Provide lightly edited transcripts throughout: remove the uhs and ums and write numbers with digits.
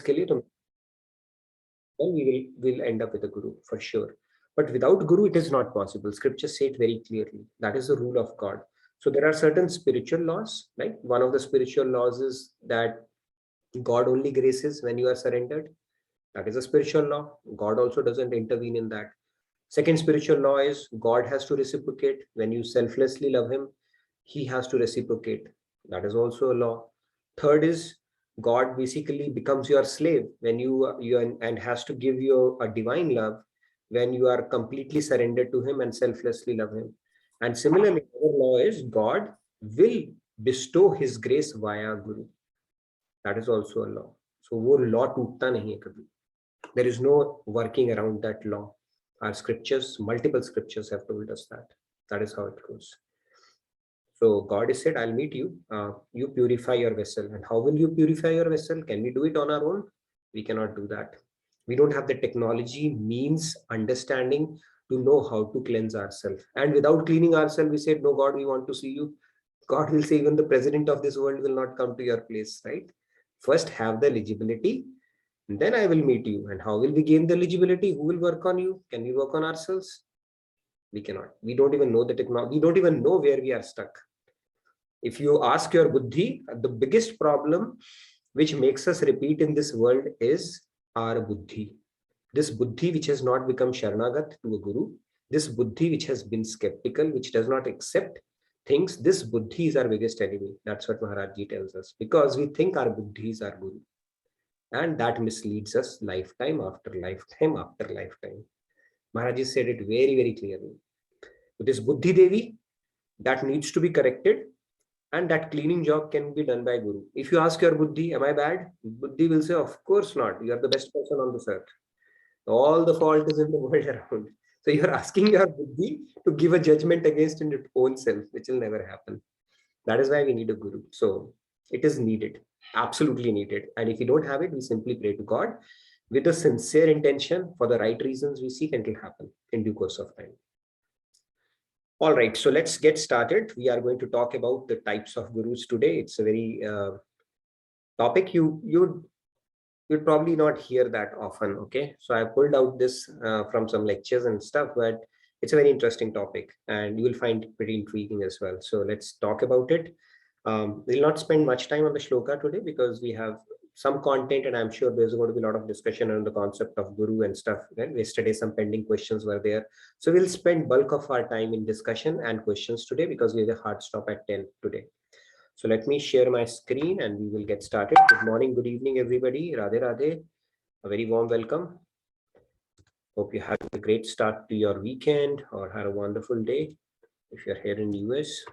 के लिए तो then we'll end up with a guru for sure. But without guru, it is not possible. Scriptures say it very clearly. That is the rule of God. So there are certain spiritual laws. Like one of the spiritual laws is that God only graces when you are surrendered. That is a spiritual law. God also doesn't intervene in that. Second spiritual law is God has to reciprocate. When you selflessly love him, he has to reciprocate. That is also a law. Third is God basically becomes your slave when you and has to give you a divine love when you are completely surrendered to him and selflessly love him. And similarly, another law is God will bestow his grace via Guru. That is also a law. So वो law टूटता नहीं है कभी. There is no working around that law. Our scriptures, multiple scriptures have told us that. That is how it goes. So God has said, I'll meet you. You purify your vessel. And how will you purify your vessel? Can we do it on our own? We cannot do that. We don't have the technology, means, understanding to know how to cleanse ourselves. And without cleaning ourselves, we said, no, God, we want to see you. God will say, even the president of this world will not come to your place, right? First, have the eligibility. Then I will meet you. And how will we gain the eligibility? Who will work on you? Can we work on ourselves? We cannot. We don't even know the technology. We don't even know where we are stuck. If you ask your buddhi, the biggest problem which makes us repeat in this world is our buddhi. This buddhi which has not become sharanagat to a guru, this buddhi which has been skeptical, which does not accept things, this buddhi is our biggest enemy. That's what Maharaj Ji tells us, because we think our buddhi is our guru. And that misleads us lifetime after lifetime after lifetime. Maharaj Ji said it very, very clearly. This buddhi devi, that needs to be corrected. And that cleaning job can be done by Guru. If you ask your buddhi, am I bad? Buddhi will say, of course not. You are the best person on this earth. All the fault is in the world around. So you are asking your buddhi to give a judgment against its own self, which will never happen. That is why we need a Guru. So it is needed, absolutely needed. And if you don't have it, we simply pray to God with a sincere intention for the right reasons we seek, and it will happen in due course of time. All right, so let's get started. We are going to talk about the types of gurus today. It's a very topic you'd probably not hear that often. Okay, so I pulled out this from some lectures and stuff, but it's a very interesting topic, and you will find it pretty intriguing as well. So let's talk about it. We'll not spend much time on the shloka today because we have some content, and I'm sure there's going to be a lot of discussion on the concept of guru and stuff. Right? Yesterday, some pending questions were there. So we'll spend bulk of our time in discussion and questions today because we have a hard stop at 10 today. So let me share my screen and we will get started. Good morning, good evening, everybody. Radhe Radhe. A very warm welcome. Hope you had a great start to your weekend or had a wonderful day if you're here in the US.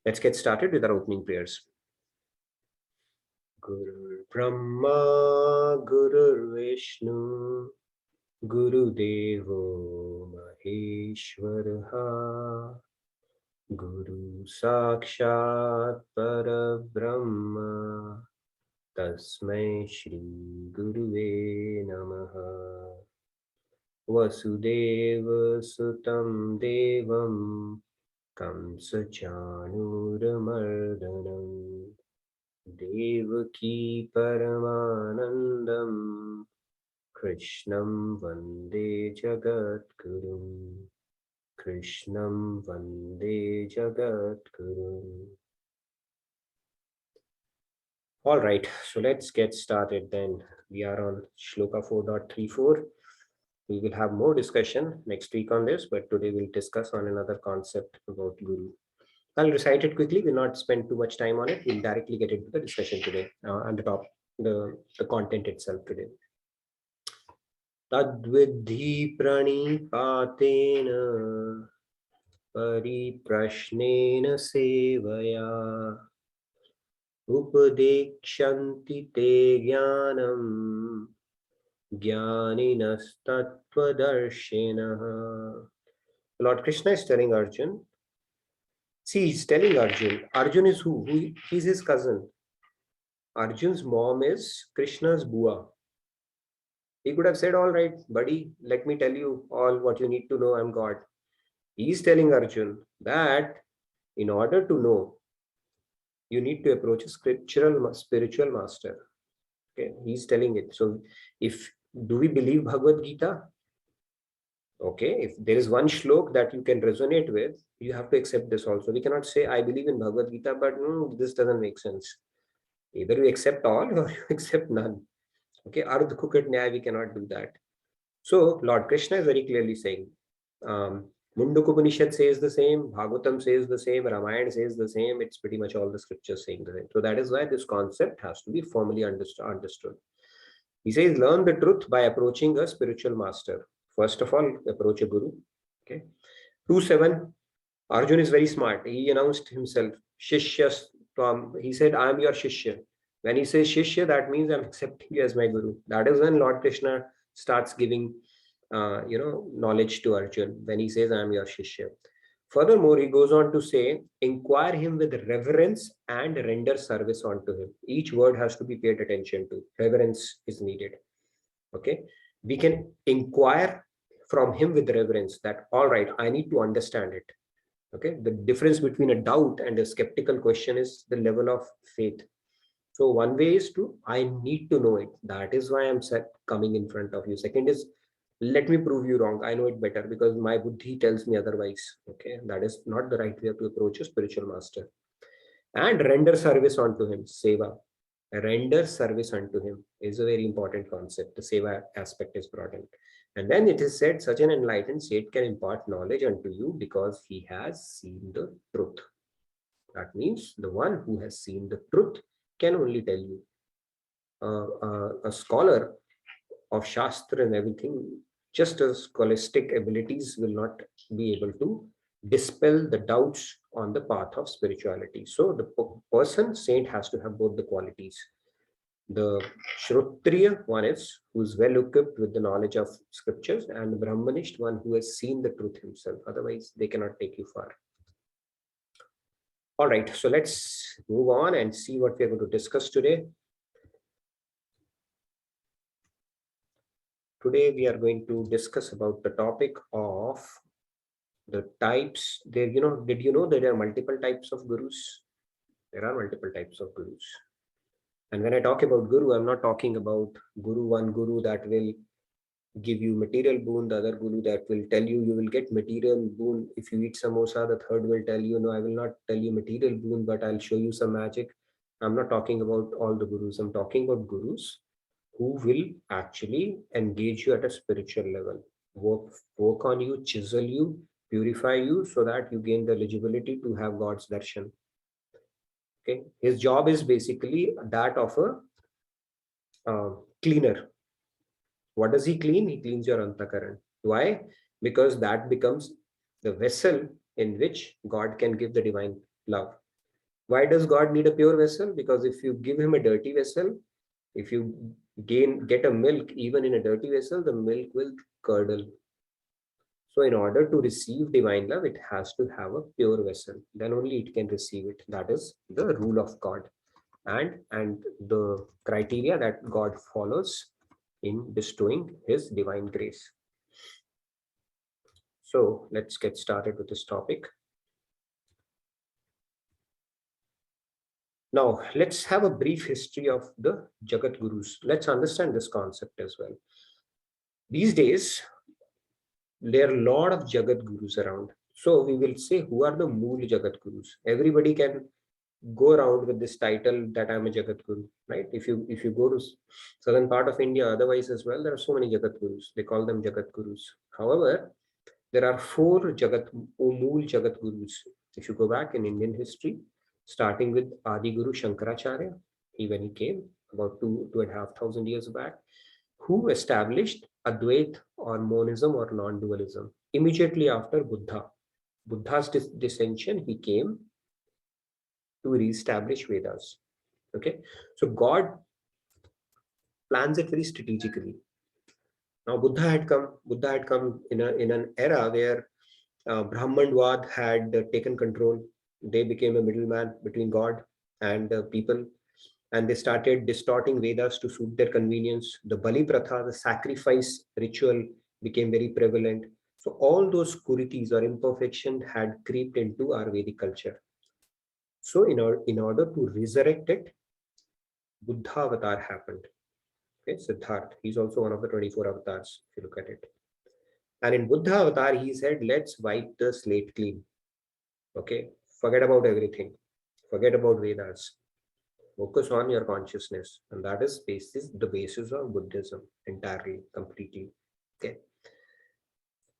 Let's get started with our opening prayers. Guru Brahma, Guru Vishnu, Guru Devo Maheshwaraha, Guru Sakshat Parabrahma, Tasmai Shri Guruve Namaha. Vasudeva Sutam Devam Kamsa Chanuramardanam Devaki Paramanandam Krishnam Vande Jagat Guru. Krishnam Vande Jagat Guru. All right, so let's get started then. We are on Shloka 4.34. We will have more discussion next week on this, but today we'll discuss on another concept about Guru. I'll recite it quickly. We'll not spend too much time on it. We'll directly get into the discussion today and the content itself today. Tadvidhi pranipatena pariprashnena sevaya upadekshanti te jnanam jnaninastatvadarshinaha. Lord Krishna is telling Arjun. See, he's telling Arjun. Arjun is who? He's his cousin. Arjun's mom is Krishna's bua. He could have said, all right, buddy, let me tell you all what you need to know. I'm God. He's telling Arjun that in order to know, you need to approach a spiritual master. Okay, he's telling it. So if do we believe Bhagavad Gita? Okay, if there is one shlok that you can resonate with, you have to accept this also. We cannot say I believe in Bhagavad Gita, but this doesn't make sense. Either you accept all or you accept none. Okay, Ardh Kukut Nyaya, we cannot do that. So Lord Krishna is very clearly saying, Munduk Upanishad says the same, Bhagavatam says the same, Ramayana says the same. It's pretty much all the scriptures saying the same. So that is why this concept has to be formally understood. He says, learn the truth by approaching a spiritual master. First of all, approach a guru. Okay. 2:7. Arjun is very smart. He announced himself, Shishya Tvam. He said, I am your Shishya. When he says Shishya, that means I'm accepting you as my guru. That is when Lord Krishna starts giving, knowledge to Arjun. When he says, I am your Shishya. Furthermore, he goes on to say, inquire him with reverence and render service unto him. Each word has to be paid attention to. Reverence is needed. Okay. We can inquire from him with reverence that, all right, I need to understand it. Okay. The difference between a doubt and a skeptical question is the level of faith. So one way is to, I need to know it. That is why I'm coming in front of you. Second is, let me prove you wrong. I know it better because my buddhi tells me otherwise. Okay. That is not the right way to approach a spiritual master. And render service unto him. Seva. Render service unto him is a very important concept. The seva aspect is brought in. And then it is said, such an enlightened state can impart knowledge unto you because he has seen the truth. That means the one who has seen the truth can only tell you. A scholar of Shastra and everything, just as scholastic abilities will not be able to dispel the doubts on the path of spirituality. So the person, saint, has to have both the qualities. The Shrotriya one is who is well equipped with the knowledge of scriptures, and the Brahmanist one who has seen the truth himself. Otherwise, they cannot take you far. All right, so let's move on and see what we are going to discuss today. Today we are going to discuss about the topic of the types. There, did you know there are multiple types of gurus? There are multiple types of gurus. And when I talk about guru, I'm not talking about one guru that will give you material boon, the other guru that will tell you will get material boon if you eat samosa, the third will tell you, no, I will not tell you material boon, but I'll show you some magic. I'm not talking about all the gurus. I'm talking about gurus who will actually engage you at a spiritual level, work on you, chisel you, purify you so that you gain the eligibility to have God's darshan. Okay, his job is basically that of a cleaner. What does he clean? He cleans your antakaran. Why? Because that becomes the vessel in which God can give the divine love. Why does God need a pure vessel? Because if you give him a dirty vessel, if you get a milk even in a dirty vessel, the milk will curdle. So in order to receive divine love, it has to have a pure vessel. Then only it can receive it. That is the rule of God and the criteria that God follows in bestowing his divine grace. So let's get started with this topic. Now, let's have a brief history of the Jagat Gurus. Let's understand this concept as well. These days, there are a lot of Jagat Gurus around. So we will say who are the Mool Jagat Gurus. Everybody can go around with this title that I'm a Jagat Guru, right? If you go to southern part of India, otherwise as well, there are so many Jagat Gurus. They call them Jagat Gurus. However, there are four Mool Jagat Gurus. If you go back in Indian history, starting with Adi Guru Shankaracharya, when he came about 2,500 years back, who established Advait or monism or non-dualism. Immediately after Buddha's dissension, he came to re-establish Vedas. Okay, so God plans it very strategically. Now Buddha had come in an era where Brahmanwad had taken control. They became a middleman between God and people, and they started distorting Vedas to suit their convenience. The Bali Pratha, the sacrifice ritual, became very prevalent. So all those kuritis or imperfection had creeped into our Vedic culture. So in order to resurrect it, Buddha avatar happened. Okay, Siddharth. He's also one of the 24 avatars, if you look at it. And in Buddha avatar, he said, let's wipe the slate clean. Okay, forget about everything. Forget about Vedas. Focus on your consciousness. And that is the basis of Buddhism entirely, completely. Okay.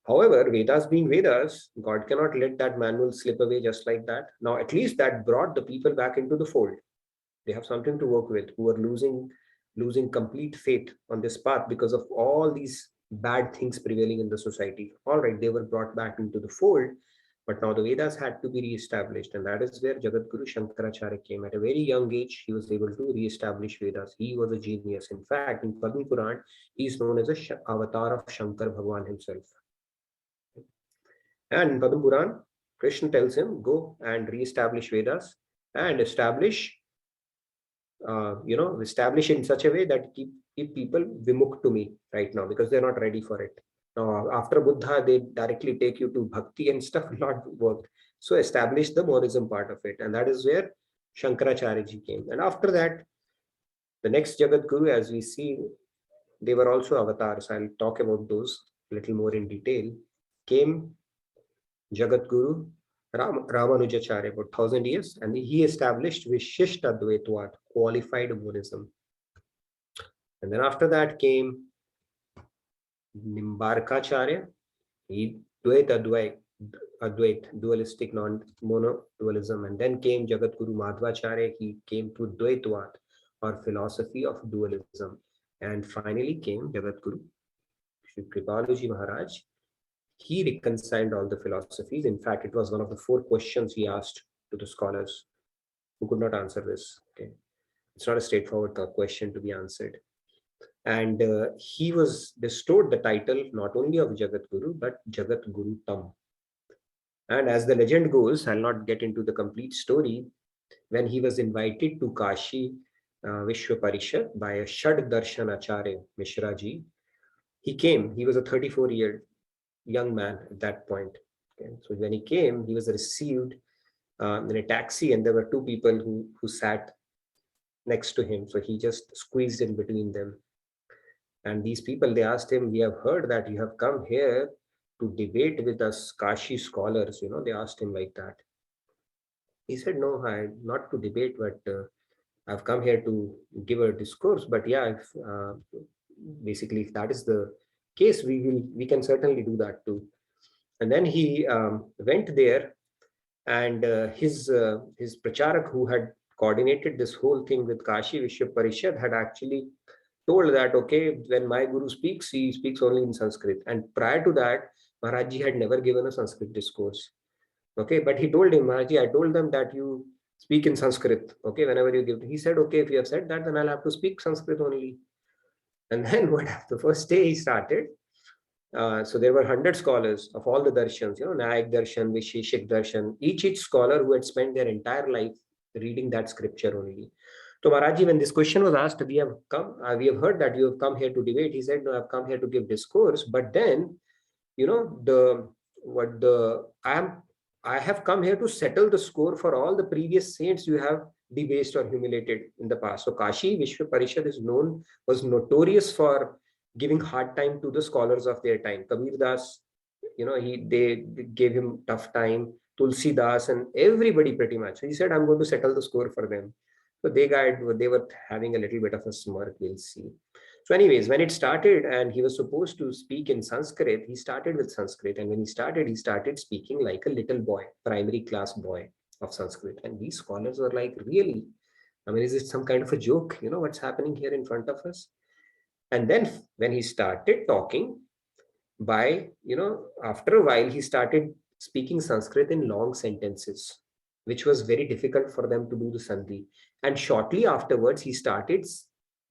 However, Vedas being Vedas, God cannot let that manual slip away just like that. Now, at least that brought the people back into the fold. They have something to work with, who are losing complete faith on this path because of all these bad things prevailing in the society. All right, they were brought back into the fold, but now the Vedas had to be re-established, and that is where Jagadguru Shankaracharya came. At a very young age, he was able to re-establish Vedas. He was a genius. In fact, in Padma Puran, he is known as a avatar of Shankar Bhagwan himself. And in Padma Puran, Krishna tells him, go and re-establish Vedas and establish in such a way that keep people vimukh to me right now, because they're not ready for it. Now, after Buddha, they directly take you to bhakti and stuff, not work. So establish the monism part of it. And that is where Shankaracharya ji came. And after that, the next Jagat Guru, as we see, they were also avatars. I'll talk about those a little more in detail. Came Jagat Guru Ramanujacharya about 1,000 years, and he established Vishishta Advaitwad, qualified monism. And then after that came Nimbarkacharya, he Advait, dualistic, non-mono dualism. And then came Jagat Guru Madhvacharya, he came to Dvaitwad, or philosophy of dualism. And finally came Jagat Guru Shri Kripaluji Maharaj. He reconciled all the philosophies. In fact, it was one of the 4 questions he asked to the scholars who could not answer this. Okay, it's not a straightforward question to be answered. And he was bestowed the title not only of Jagat Guru, but Jagat Guru Tam. And as the legend goes, I'll not get into the complete story, when he was invited to Kashi Vishwa Parishad by a Shad Darshan Acharya, Mishra ji, he came. He was a 34-year young man at that point. Okay. So when he came, he was received in a taxi, and there were 2 people who sat next to him. So he just squeezed in between them. And these people, they asked him, we have heard that you have come here to debate with us Kashi scholars. They asked him like that. He said, no, not to debate, but I've come here to give a discourse. But yeah, basically, if that is the case, we can certainly do that too. And then he went there, and his pracharak, who had coordinated this whole thing with Kashi Vishwa Parishad, had actually told that, okay, when my guru speaks, he speaks only in Sanskrit. And prior to that, Maharaj had never given a Sanskrit discourse. Okay, but he told him, Maharaj, I told them that you speak in Sanskrit. Okay, whenever you give. He said, okay, if you have said that, then I'll have to speak Sanskrit only. And then what? The first day he started. So there were 100 scholars of all the darshans, Nayak Darshan, Visheshik Darshan, each scholar who had spent their entire life reading that scripture only. So Maharaji, when this question was asked, we have heard that you have come here to debate. He said, no, I've come here to give discourse. But then, I have come here to settle the score for all the previous saints you have debased or humiliated in the past. So Kashi Vishwa Parishad was notorious for giving hard time to the scholars of their time. Kabir Das, they gave him tough time. Tulsi Das and everybody pretty much. So he said, I'm going to settle the score for them. So they were having a little bit of a smirk, we'll see. So anyways, when it started and he was supposed to speak in Sanskrit, he started with Sanskrit. And when he started speaking like a little boy, primary class boy of Sanskrit. And these scholars were like, really? I mean, is it some kind of a joke? What's happening here in front of us? And then when he started talking, after a while, he started speaking Sanskrit in long sentences, which was very difficult for them to do the sandhi. And shortly afterwards, he started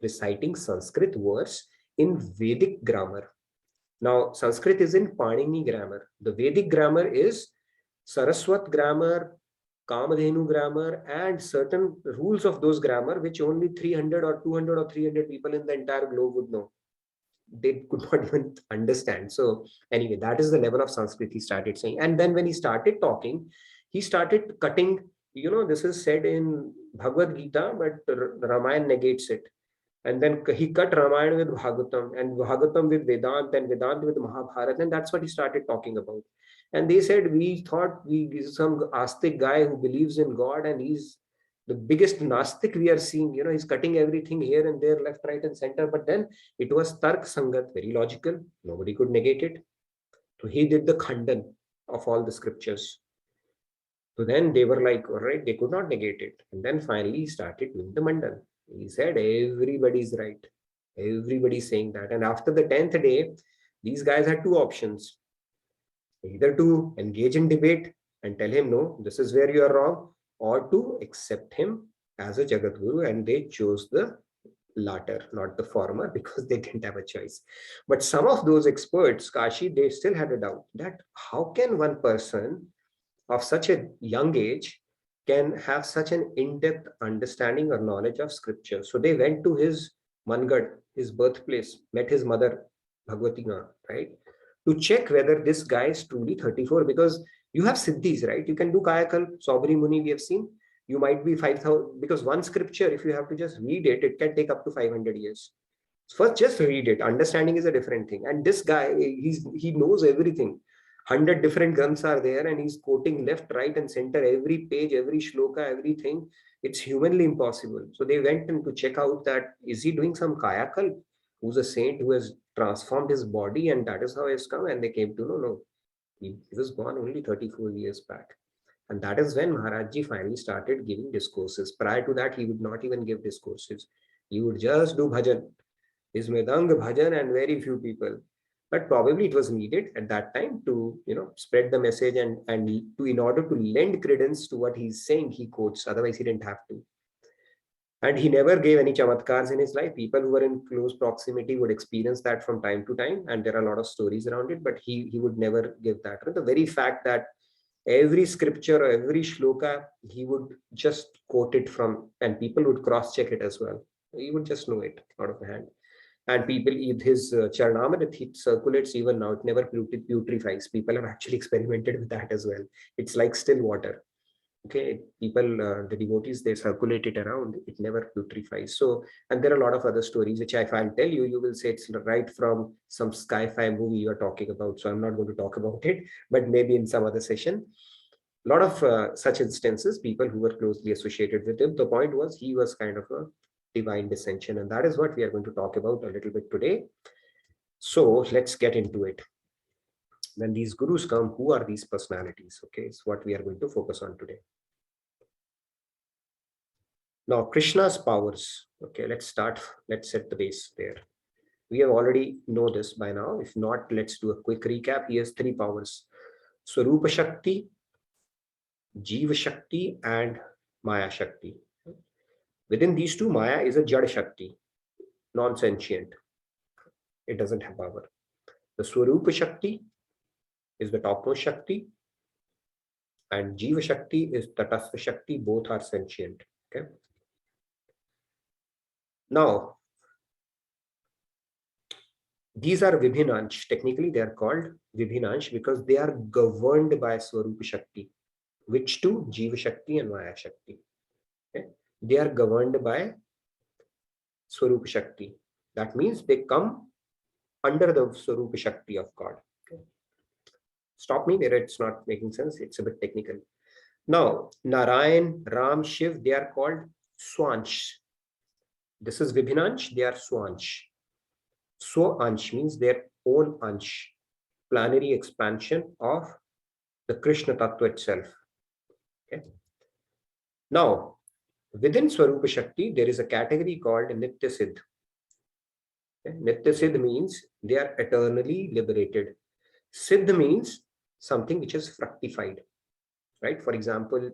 reciting Sanskrit words in Vedic grammar. Now, Sanskrit is in Panini grammar. The Vedic grammar is Saraswat grammar, Kamadhenu grammar, and certain rules of those grammar, which only 300 or 200 or 300 people in the entire globe would know. They could not even understand. So anyway, that is the level of Sanskrit he started saying. And then when he started talking, he started cutting, this is said in Bhagavad Gita, but Ramayana negates it. And then he cut Ramayana with Bhagavatam, and Bhagavatam with Vedant, and Vedant with Mahabharata, and that's what he started talking about. And they said, we thought he's some Astic guy who believes in God, and he's the biggest Nastic we are seeing. He's cutting everything here and there, left, right, and center. But then it was Tark Sangat, very logical. Nobody could negate it. So he did the Khandan of all the scriptures. So then they were like, all right, they could not negate it. And then finally he started doing the Mandal. He said, everybody's right. Everybody's saying that. And after the 10th day, these guys had two options: either to engage in debate and tell him, no, this is where you are wrong, or to accept him as a Jagat Guru. And they chose the latter, not the former, because they didn't have a choice. But some of those experts, Kashi, they still had a doubt that how can one person of such a young age can have such an in-depth understanding or knowledge of scripture. So they went to his Mangad, his birthplace, met his mother, Bhagavati Ma, right? To check whether this guy is truly 34, because you have siddhis, right? You can do Kayakalp, Sobri Muni, we have seen. You might be 5,000, because one scripture, if you have to just read it, it can take up to 500 years. First, just read it. Understanding is a different thing. And this guy, he knows everything. 100 different granths are there, and he's quoting left, right, and center, every page, every shloka, everything. It's humanly impossible. So they went in to check out that, is he doing some Kayakalp? Who's a saint who has transformed his body, and that is how he has come? And they came to know, no, he was born only 34 years back. And that is when Maharajji finally started giving discourses. Prior to that, he would not even give discourses. He would just do bhajan, his Medang bhajan, and very few people. But probably it was needed at that time to spread the message, and to, in order to lend credence to what he's saying, he quotes. Otherwise, he didn't have to. And he never gave any chamatkars in his life. People who were in close proximity would experience that from time to time, and there are a lot of stories around it. But he would never give that. The very fact that every scripture or every shloka, he would just quote it from, and people would cross check it as well. He would just know it out of hand. And people, his Charanamrit, it circulates even now. It never putrefies. People have actually experimented with that as well. It's like still water. Okay, people, the devotees, they circulate it around. It never putrefies. So, and there are a lot of other stories which if I'll tell you, you will say it's right from some sci-fi movie you are talking about. So I'm not going to talk about it, but maybe in some other session. A lot of such instances, people who were closely associated with him. The point was, he was kind of a divine descension, and that is what we are going to talk about a little bit today. So let's get into it. When these gurus come, who are these personalities? Okay, it's what we are going to focus on today. Now, Krishna's powers. Okay, let's start. Let's set the base there. We have already know this by now. If not, let's do a quick recap. He has three powers: Swarupa Shakti, Jiva Shakti, and Maya Shakti. Within these two, Maya is a Jad Shakti, non-sentient. It doesn't have power. The Swarupa Shakti is the topmost Shakti, and Jiva Shakti is Tatastha Shakti. Both are sentient. Okay. Now, these are Vibhinansh. Technically, they are called Vibhinansh because they are governed by Swarupa Shakti. Which two? Jiva Shakti and Maya Shakti. Okay. They are governed by Swarupa Shakti. That means they come under the Swarupa Shakti of God. Okay. Stop me there, it's not making sense. It's a bit technical. Now, Narayan, Ram, Shiv, they are called Swansh. This is Vibhinansh, they are Swansh. Swansh means their own Ansh, planetary expansion of the Krishna Tattva itself. Okay. Now, within Swarupa Shakti, there is a category called Nitya Siddh. Okay. Nitya Siddh means they are eternally liberated. Siddh means something which is fructified, right? For example,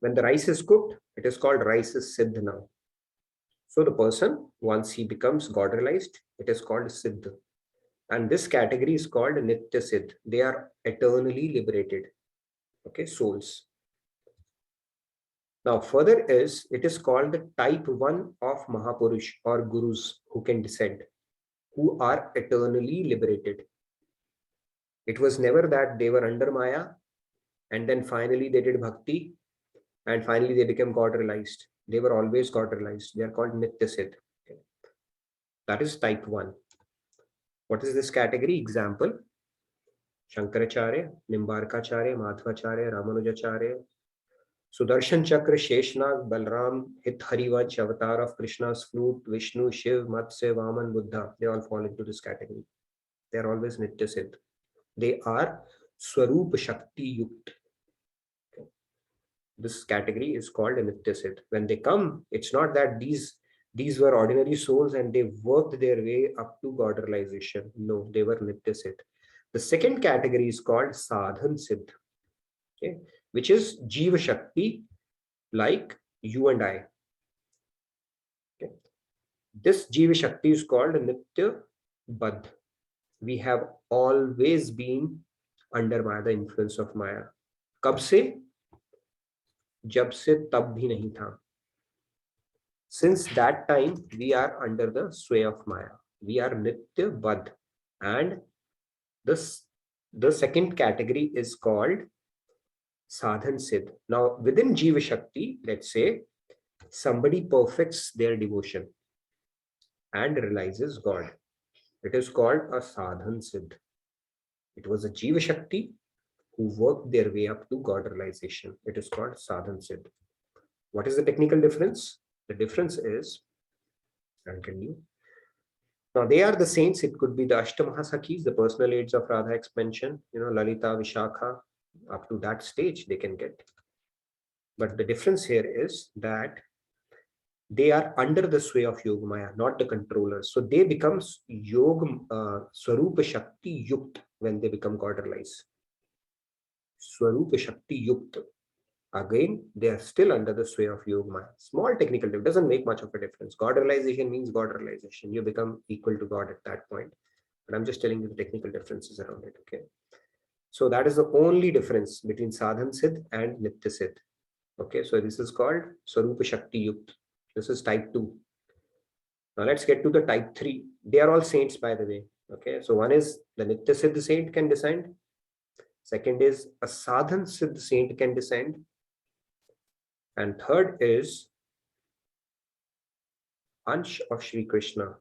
when the rice is cooked, it is called rice is Siddh now. So the person, once he becomes God realized, it is called Siddh. And this category is called Nitya Siddh. They are eternally liberated. Okay, souls. Now, further it is called the type 1 of Mahapurush or Gurus who can descend, who are eternally liberated. It was never that they were under Maya and then finally they did bhakti and finally they became God realized. They were always got realized. They are called Nitya Siddh. Okay. That is type 1. What is this category? Example: Shankaracharya, Nimbarkacharya, Madhvacharya, Ramanujacharya, Sudarshan Chakra, Sheshnag, Balram, Hit Harivansh, avatar of Krishna's flute, Vishnu, Shiv, Matsya, Vaman, Buddha. They all fall into this category. They are always Nitya Siddh. They are Swarup Shakti Yukt. Okay. This category is called a Nitya Siddh. When they come, it's not that these were ordinary souls and they worked their way up to God realization. No, they were Nitya Siddh. The second category is called Sadhan Siddh, okay, which is Jiva Shakti, like you and I. Okay. This Jiva Shakti is called Nitya Badh. We have always been under Maya, the influence of Maya. कब से? जब से तब भी नहीं था. Since that time, we are under the sway of Maya. We are Nitya Badh. And the second category is called Sadhan Siddh. Now, within Jiva Shakti, let's say somebody perfects their devotion and realizes God. It is called a Sadhan Siddh. It was a Jiva Shakti who worked their way up to God realization. It is called Sadhan Siddh. What is the technical difference? The difference is, I'll tell you. Now, they are the saints. It could be the Ashtamahasakis, the personal aids of Radha expansion, Lalita, Vishakha. Up to that stage, they can get. But the difference here is that they are under the sway of Yogamaya, not the controllers. So they become Swarupa Shakti Yukt when they become God realized. Swarupa Shakti Yukt. Again, they are still under the sway of Yogamaya. Small technical difference, doesn't make much of a difference. God realization means God realization. You become equal to God at that point. But I'm just telling you the technical differences around it. Okay. So that is the only difference between Sadhan Siddh and Nitya Siddh. Okay. So this is called Swarupa Shakti Yukt. This is type 2. Now let's get to the type 3. They are all saints, by the way. Okay. So one is the Nitya Siddh saint can descend. Second is a Sadhan Siddh saint can descend. And third is Ansh of Shri Krishna.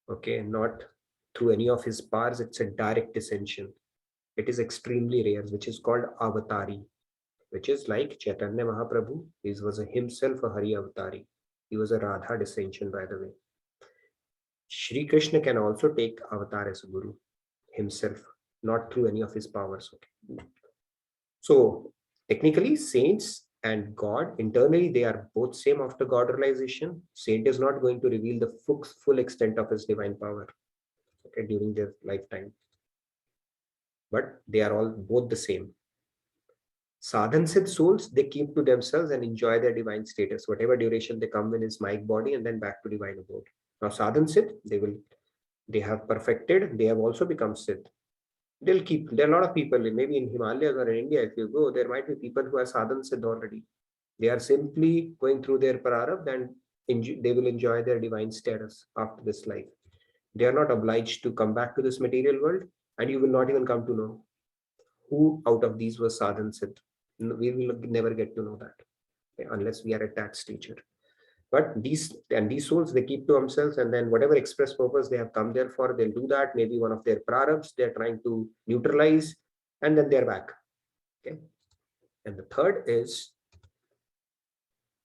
Okay, not through any of his powers, it's a direct descension. It is extremely rare, which is called Avatari, which is like Chaitanya Mahaprabhu. He was himself a Hari Avatari. He was a Radha descension, by the way. Shri Krishna can also take avatar as a guru himself, not through any of his powers. Okay. So technically, saints and God, internally, they are both same after God realization. Saint is not going to reveal the full extent of his divine power, okay, during their lifetime. But they are all both the same. Sadhan Siddh souls, they keep to themselves and enjoy their divine status, whatever duration they come in his mic body and then back to divine abode. Now Sadhan Siddh, they have perfected, they have also become Siddh. They'll keep, there are a lot of people, maybe in Himalayas or in India, if you go, there might be people who are Sadhan Siddh already. They are simply going through their prarabdha and they will enjoy their divine status after this life. They are not obliged to come back to this material world, and you will not even come to know who out of these was Sadhan Siddh. We will never get to know that, okay, unless we are at that stage. But these souls, they keep to themselves, and then whatever express purpose they have come there for, they'll do that. Maybe one of their prarabdhas they're trying to neutralize, and then they're back. Okay. And the third is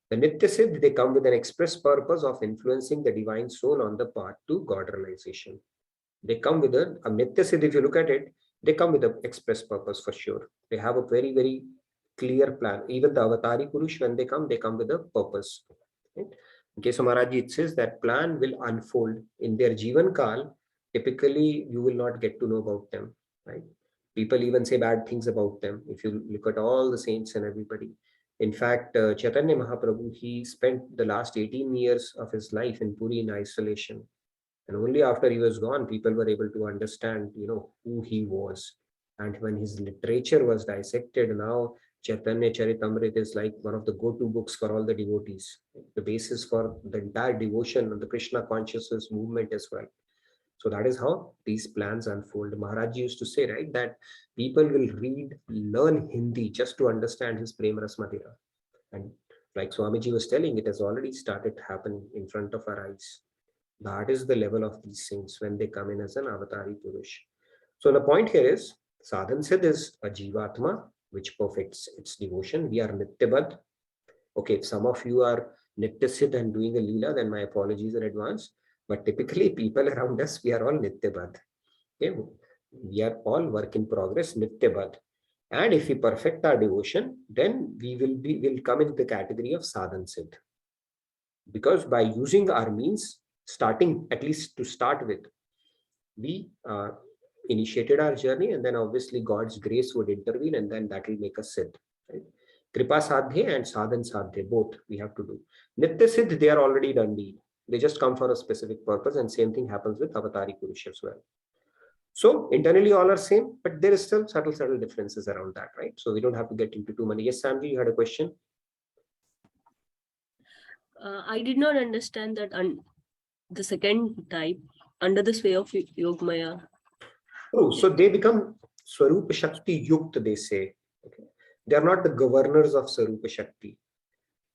the Nitya Siddh. They come with an express purpose of influencing the divine soul on the path to God realization. They come with a Nitya Siddh, if you look at it, they come with an express purpose for sure. They have a very, very clear plan. Even the Avatari Purush, when they come with a purpose. Right? In case of Maharaj, it says that plan will unfold in their Jivan Kal. Typically, you will not get to know about them. Right? People even say bad things about them. If you look at all the saints and everybody. In fact, Chaitanya Mahaprabhu, he spent the last 18 years of his life in Puri in isolation. And only after he was gone, people were able to understand, who he was. And when his literature was dissected, now Chaitanya Charitamrita is like one of the go-to books for all the devotees, the basis for the entire devotion and the Krishna consciousness movement as well. So that is how these plans unfold. Maharaj used to say, right, that people will learn Hindi just to understand his Prema Ras Madhura. And Like Swamiji was telling, it has already started happening in front of our eyes. That is the level of these saints when they come in as an avatari purush. So the point here is, sadhan siddh is a jivatma which perfects its devotion. We are nityabad. Okay, if some of you are nitya and doing a leela, then my apologies in advance. But typically, people around us, we are all nityabad. Okay, we are all work in progress, nityabad. And if we perfect our devotion, then will come into the category of sadhan siddh. Because by using our means, starting at least to start with, we initiated our journey, and then obviously God's grace would intervene, and then that will make us siddh. Right? Kripa sadhya and sadhan sadhya, both we have to do. Nitya siddh, they are already done deal. They just come for a specific purpose, and same thing happens with avatari purush as well. So internally all are same, but there is still subtle differences around that, right? So we don't have to get into too many. Yes, Sandy, you had a question? I did not understand that the second type, under the sway of Yogmaya. Oh, so they become Swarupa Shakti Yukt, they say. Okay. They are not the governors of Swarupa Shakti.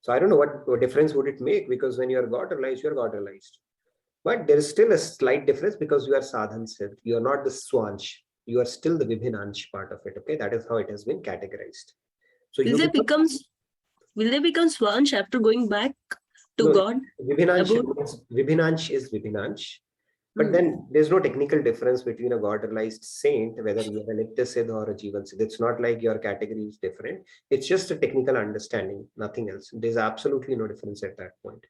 So I don't know what difference would it make, because when you are God realized, you are God realized. But there is still a slight difference because you are sadhan siddh. You are not the swanch. You are still the vibhinansh part of it. Okay, that is how it has been categorized. So will they become swanch after going back to God? Vibhinansh is vibhinansh. But then there's no technical difference between a God realized saint, whether you are a Nitya Siddh or a Jivan Siddh. It's not like your category is different. It's just a technical understanding, nothing else. There's absolutely no difference at that point.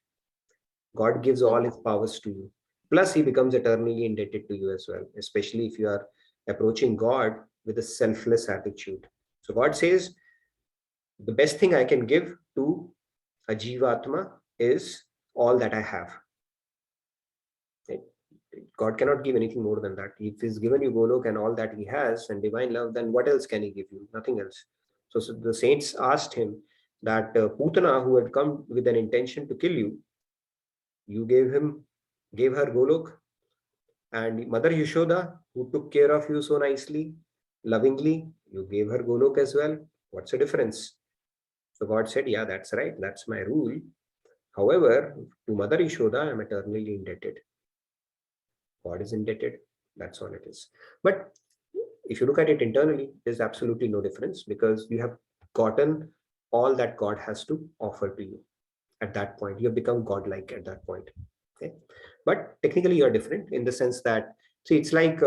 God gives all his powers to you. Plus, he becomes eternally indebted to you as well, especially if you are approaching God with a selfless attitude. So God says, the best thing I can give to a Jivatma is all that I have. God cannot give anything more than that. If he's given you Golok and all that he has and divine love, then what else can he give you? Nothing else. So the saints asked him that Putana, who had come with an intention to kill you, you gave her Golok, and Mother Yashoda, who took care of you so nicely, lovingly, you gave her Golok as well. What's the difference? So God said, yeah, that's right. That's my rule. However, to Mother Yashoda, I'm eternally indebted. God is indebted. That's all it is. But if you look at it internally, there's absolutely no difference, because you have gotten all that God has to offer to you at that point. You have become godlike at that point. Okay, but technically you're different in the sense that, see, it's like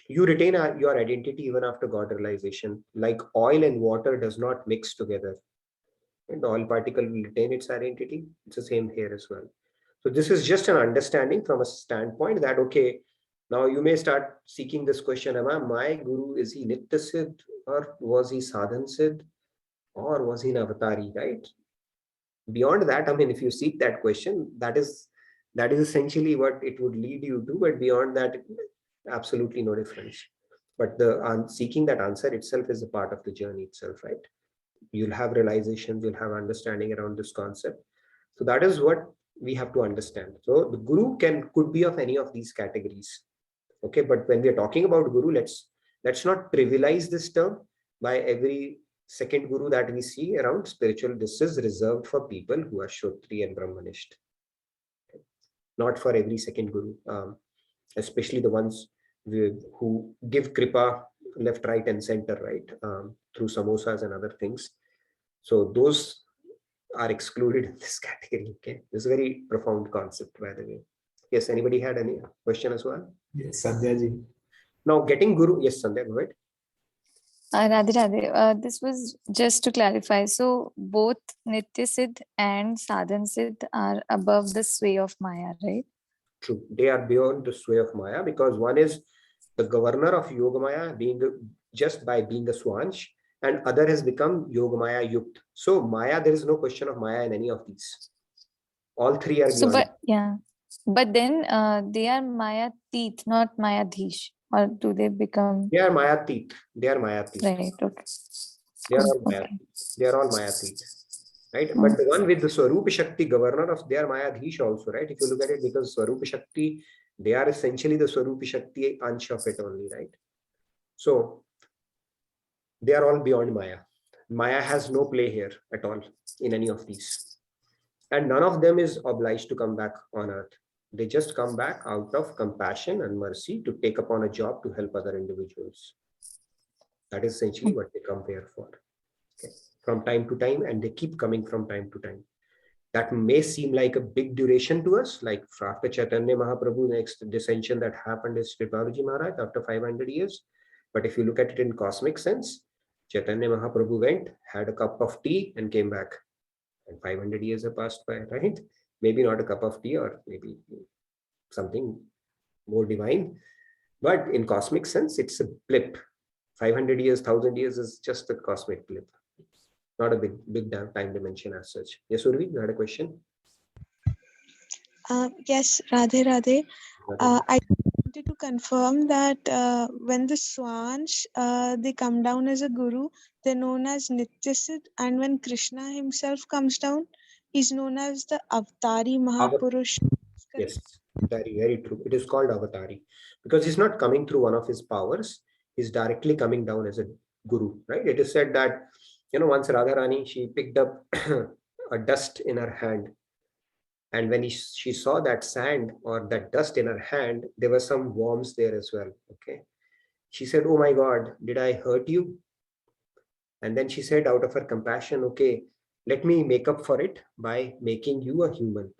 you retain your identity even after God realization. Like oil and water does not mix together, and the oil particle will retain its identity. It's the same here as well. So this is just an understanding from a standpoint that, okay, now you may start seeking this question: am I my guru? Is he Nitya Siddh, or was he Sadhan Siddh, or was he an Avatari? Right? Beyond that, I mean, if you seek that question, that is essentially what it would lead you to. But beyond that, absolutely no difference. But the seeking that answer itself is a part of the journey itself, right? You'll have realizations, you'll have understanding around this concept. So that is what we have to understand. So the guru could be of any of these categories. Okay, but when we are talking about guru, let's not trivialize this term by every second guru that we see around spiritual. This is reserved for people who are Shrotri and Brahmanist. Okay. Not for every second guru, especially the ones who give kripa left, right, and center, right, through samosas and other things. So those are excluded in this category. Okay, this is a very profound concept, by the way. Yes, anybody had any question as well? Yes, Sandhya ji. Now getting guru. Yes, Sandhya, go ahead. Radhe Radhe. This was just to clarify. So both Nitya Siddh and Sadhan Siddh are above the sway of Maya, right? True. They are beyond the sway of Maya, because one is the governor of Yogamaya, just by being a Swanch, and other has become Yogamaya Yukt. So Maya, there is no question of Maya in any of these. All three are beyond. But then they are Maya Teeth, not Maya Dhish. Or do they become? They are Maya Teeth. They are Maya Teeth. Right. Okay. They are all Maya. They are all Maya Teeth. Right. But the one with the Swarupa Shakti, governor of their Maya Dhish also, right? If you look at it, because Swarupa Shakti, they are essentially the Swarupa Shakti ansh of it only, right? So they are all beyond Maya. Maya has no play here at all in any of these. And none of them is obliged to come back on earth. They just come back out of compassion and mercy to take upon a job to help other individuals. That is essentially what they come here for. Okay. From time to time, and they keep coming from time to time. That may seem like a big duration to us, like after Chaitanya Mahaprabhu, next dissension that happened is Kripaluji Maharaj after 500 years. But if you look at it in cosmic sense, Chaitanya Mahaprabhu went, had a cup of tea and came back. And 500 years have passed by, right? Maybe not a cup of tea or maybe something more divine. But in cosmic sense, it's a blip. 500 years, 1000 years is just a cosmic blip. Not a big time dimension as such. Yes, Urvi, you had a question? Yes, Radhe Radhe. I wanted to confirm that when the swans they come down as a guru, they're known as Nityasid, and when Krishna himself comes down, he's known as the Avatari Mahapurush. Yes, very, very true. It is called Avatari because he's not coming through one of his powers. He's directly coming down as a guru, right? It is said that, once Radharani, she picked up a dust in her hand. And when she saw that sand or that dust in her hand, there were some worms there as well. Okay. She said, "Oh my God, did I hurt you?" And then she said, out of her compassion, "Okay, let me make up for it by making you a human."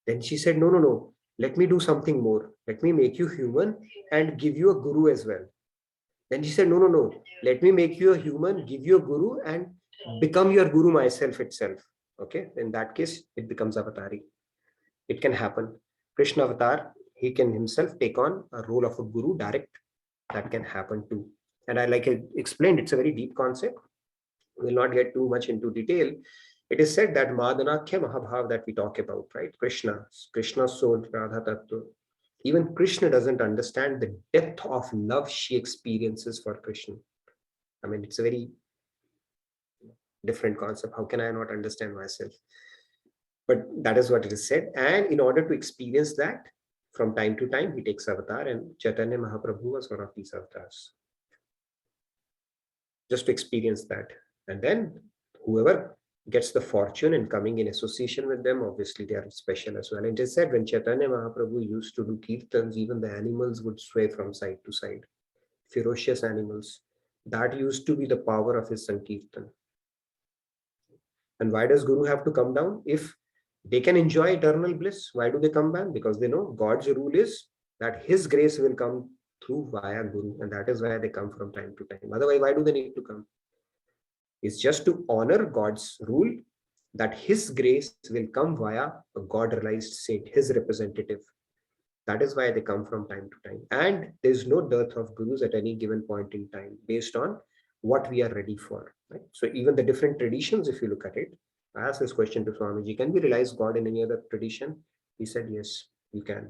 Then she said, "No, no, no. Let me do something more. Let me make you human and give you a guru as well." Then she said, "No, no, no. Let me make you a human, give you a guru, and become your guru myself itself." Okay. In that case, it becomes Avatari. It can happen. Krishna Avatar, he can himself take on a role of a guru direct. That can happen too. And I like I explained, it's a very deep concept. We'll not get too much into detail. It is said that Madanakhya Mahabhav that we talk about, right? Krishna's soul, Radha Tattva. Even Krishna doesn't understand the depth of love she experiences for Krishna. I mean, it's a very different concept. How can I not understand myself? But that is what it is said. And in order to experience that, from time to time, he takes avatar, and Chaitanya Mahaprabhu was one of these avatars. Just to experience that. And then whoever gets the fortune in coming in association with them, obviously they are special as well. And it is said when Chaitanya Mahaprabhu used to do kirtans, even the animals would sway from side to side. Ferocious animals. That used to be the power of his Sankirtan. And why does Guru have to come down? If they can enjoy eternal bliss, why do they come back? Because they know God's rule is that his grace will come through via Guru, and that is why they come from time to time. Otherwise, why do they need to come? It's just to honor God's rule that his grace will come via a God-realized saint, his representative. That is why they come from time to time. And there's no dearth of gurus at any given point in time based on what we are ready for. Right? So even the different traditions, if you look at it, I asked this question to Swamiji, can we realize God in any other tradition? He said, yes, you can.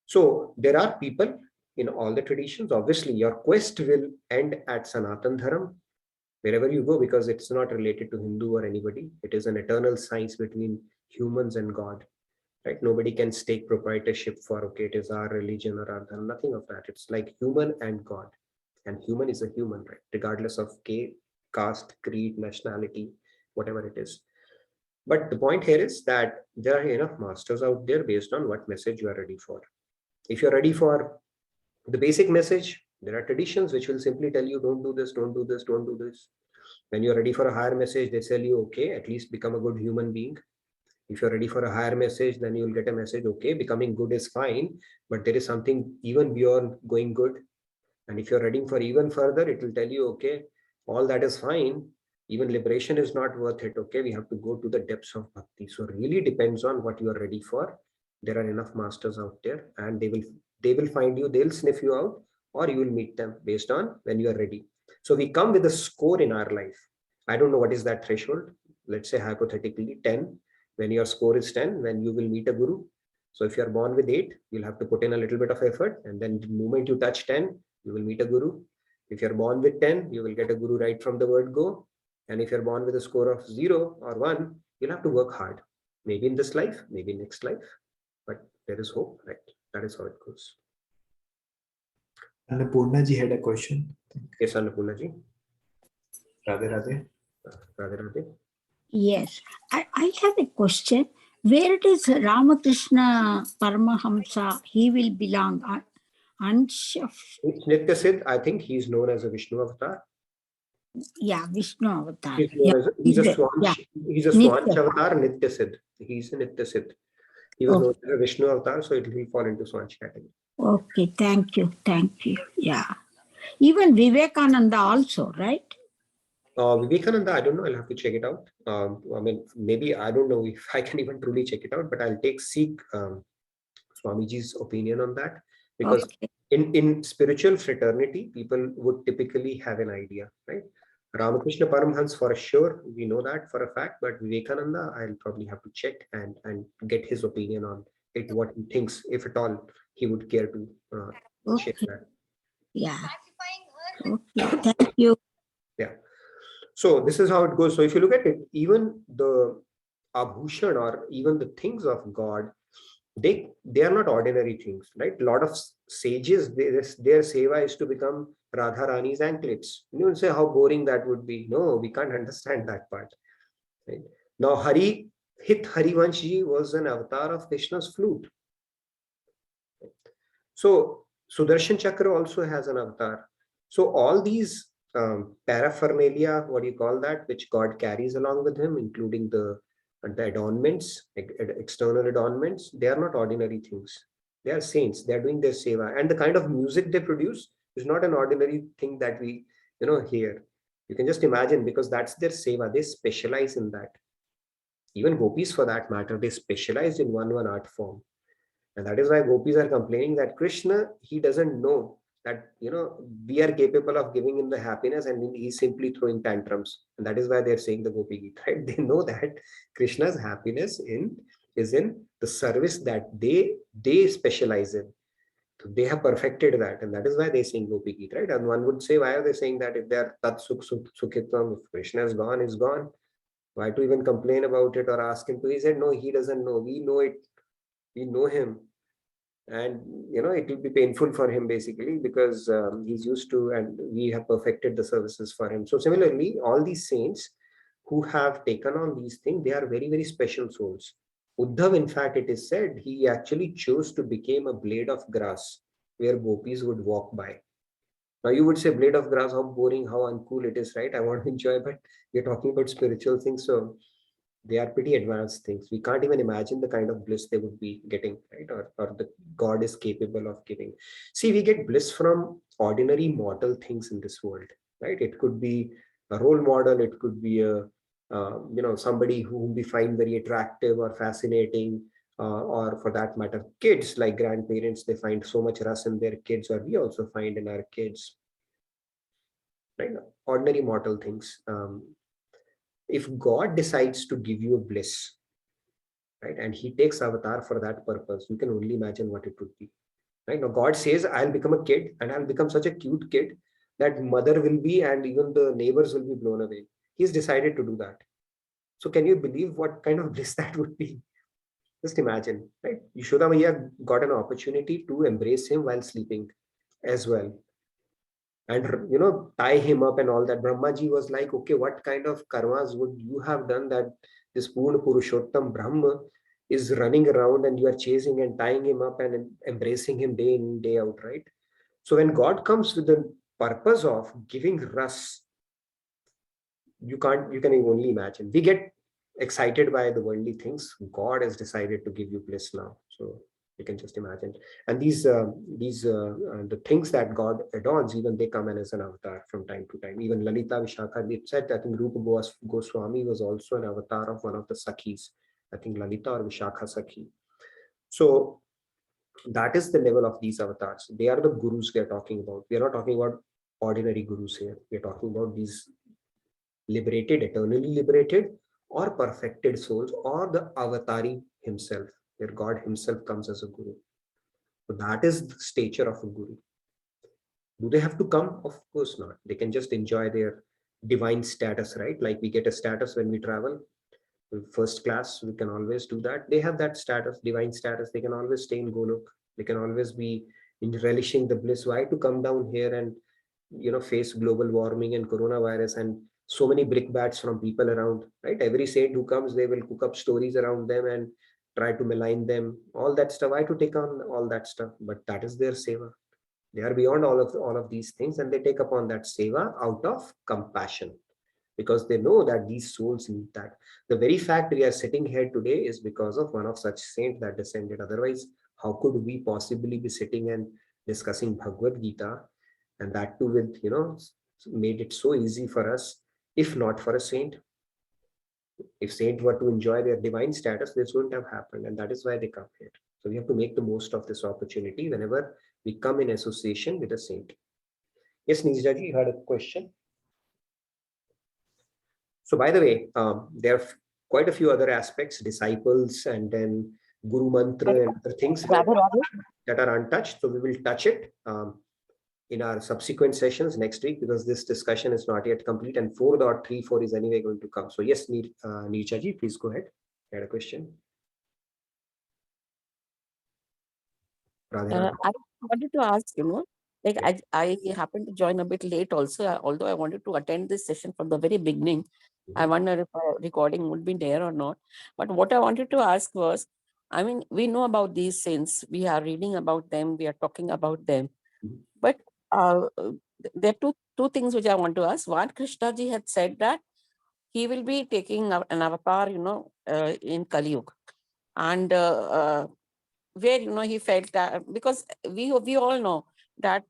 So there are people in all the traditions. Obviously, your quest will end at Sanatan Dharam, wherever you go, because it's not related to Hindu or anybody. It is an eternal science between humans and God. Right? Nobody can stake proprietorship for, okay, it is our religion or our dharma, nothing of that. It's like human and God. And human is a human, right? Regardless of caste, creed, nationality, whatever it is. But the point here is that there are enough masters out there based on what message you are ready for. If you're ready for the basic message, there are traditions which will simply tell you, don't do this, don't do this, don't do this. When you're ready for a higher message, they tell you, okay, at least become a good human being. If you're ready for a higher message, then you'll get a message, okay, becoming good is fine, but there is something even beyond going good. And if you're ready for even further, it will tell you, okay, all that is fine. Even liberation is not worth it. Okay, we have to go to the depths of bhakti. So really depends on what you are ready for. There are enough masters out there, and they will find you, they'll sniff you out, or you will meet them based on when you are ready. So we come with a score in our life. I don't know what is that threshold. Let's say hypothetically 10. When your score is 10, when you will meet a guru. So if you're born with 8, you'll have to put in a little bit of effort. And then the moment you touch 10, you will meet a guru. If you're born with 10, you will get a guru right from the word go. And if you're born with a score of 0 or 1, you'll have to work hard. Maybe in this life, maybe next life. But there is hope, right? That is how it goes. Annapurna ji had a question. Yes, Annapurna ji. Radhe Radhe. Radhe Radhe. Yes, I have a question. Where does Ramakrishna Paramahamsa, he will belong? It's Nitya Siddh. I think he's known as a Vishnu avatar. Yeah, Vishnu Avatar. He's Yeah, known as he's a yeah, he's a Swanch Nitya. avatar, Nitya Siddh. He's a Nitya Siddh. He was known as a Vishnu avatar, so it will fall into Swanch category. Okay, thank you. Yeah. Even Vivekananda also, right? Vivekananda, I don't know. I'll have to check it out. I mean, maybe I don't know if I can even truly check it out, but I'll seek Swamiji's opinion on that, because Okay. in spiritual fraternity, people would typically have an idea, right? Ramakrishna Paramhans for sure, we know that for a fact, but Vivekananda, I'll probably have to check and get his opinion on it, what he thinks, if at all he would care to share Okay. that. Yeah. Okay. Thank you. Yeah. So this is how it goes. So if you look at it, even the abhushan or even the things of God, they are not ordinary things, right? A lot of sages, their seva is to become Radha Rani's anklets. You will say how boring that would be. No, we can't understand that part. Right? Now Harivanshji was an avatar of Krishna's flute. So Sudarshan Chakra also has an avatar. So all these paraphernalia, what do you call that, which God carries along with him, including the adornments, external adornments, they are not ordinary things. They are saints. They are doing their seva, and the kind of music they produce is not an ordinary thing that we hear. You can just imagine, because that's their seva. They specialize in that. Even gopis, for that matter, they specialize in one art form. And that is why gopis are complaining that Krishna, he doesn't know that, we are capable of giving him the happiness, and he's simply throwing tantrums. And that is why they're saying the Gopi Geet, right? They know that Krishna's happiness is in the service that they specialize in. So they have perfected that. And that is why they sing Gopi Geet, right? And one would say, why are they saying that if they are Tat Sukh Sukhitam, if Krishna is gone, is gone? Why to even complain about it or ask him to? He said, no, he doesn't know. We know it. We know him. And it will be painful for him, basically, because he's used to, and we have perfected the services for him. So similarly, all these saints who have taken on these things, they are very, very special souls. Uddhav, in fact, it is said, he actually chose to become a blade of grass where gopis would walk by. Now you would say, blade of grass, how boring, how uncool it is, right? I want to enjoy, but we're talking about spiritual things, so they are pretty advanced things. We can't even imagine the kind of bliss they would be getting, right? Or the God is capable of giving. See, we get bliss from ordinary mortal things in this world, right? It could be a role model, it could be a somebody whom we find very attractive or fascinating, or for that matter, kids, like grandparents, they find so much rust in their kids, or we also find in our kids, right? Ordinary mortal things. If God decides to give you a bliss, right, and he takes avatar for that purpose, you can only imagine what it would be, right? Now God says, I'll become a kid, and I'll become such a cute kid that mother will be, and even the neighbors will be blown away. He's decided to do that. So can you believe what kind of bliss that would be? Just imagine, right? Yashoda Maiya got an opportunity to embrace him while sleeping as well, and tie him up and all that. Brahmaji was like, okay, what kind of karmas would you have done that this Purna Purushottam Brahma is running around and you are chasing and tying him up and embracing him day in, day out, right? So when God comes with the purpose of giving ras, you can only imagine. We get excited by the worldly things. God has decided to give you bliss now. So you can just imagine. And these the things that God adorns, even they come in as an avatar from time to time. Even Lalita Vishakha, it said, I think Rupa Goswami was also an avatar of one of the Sakhis. I think Lalita or Vishakha Sakhi. So that is the level of these avatars. They are the gurus we are talking about. We are not talking about ordinary gurus here. We are talking about these liberated, eternally liberated, or perfected souls, or the avatari himself, where God himself comes as a guru. So that is the stature of a guru. Do they have to come? Of course not. They can just enjoy their divine status, right? Like we get a status when we travel. First class, we can always do that. They have that status, divine status. They can always stay in Golok. They can always be in relishing the bliss. Why to come down here and face global warming and coronavirus and so many brickbats from people around, right? Every saint who comes, they will cook up stories around them and try to malign them, all that stuff. I to take on all that stuff, but that is their seva. They are beyond all of these things, and they take upon that seva out of compassion, because they know that these souls need that. The very fact we are sitting here today is because of one of such saint that descended. Otherwise, how could we possibly be sitting and discussing Bhagavad Gita, and that too with, made it so easy for us, if not for a saint. If saint were to enjoy their divine status, this wouldn't have happened, and that is why they come here. So we have to make the most of this opportunity whenever we come in association with a saint. Yes, Nizja ji, you had a question? So by the way, there are quite a few other aspects, disciples and then Guru Mantra and other things that are untouched. So we will touch it in our subsequent sessions next week, because this discussion is not yet complete, and 4.34 is anyway going to come. So yes, Neerja ji, please go ahead. You had a question? I wanted to ask, like I happened to join a bit late also, although I wanted to attend this session from the very beginning. I wonder if a recording would be there or not. But what I wanted to ask was, I mean, we know about these saints, we are reading about them, we are talking about them. But there are two things which I want to ask. One, Krishna ji had said that he will be taking an avatar, in Kali Yuga. And where, he felt that, because we all know that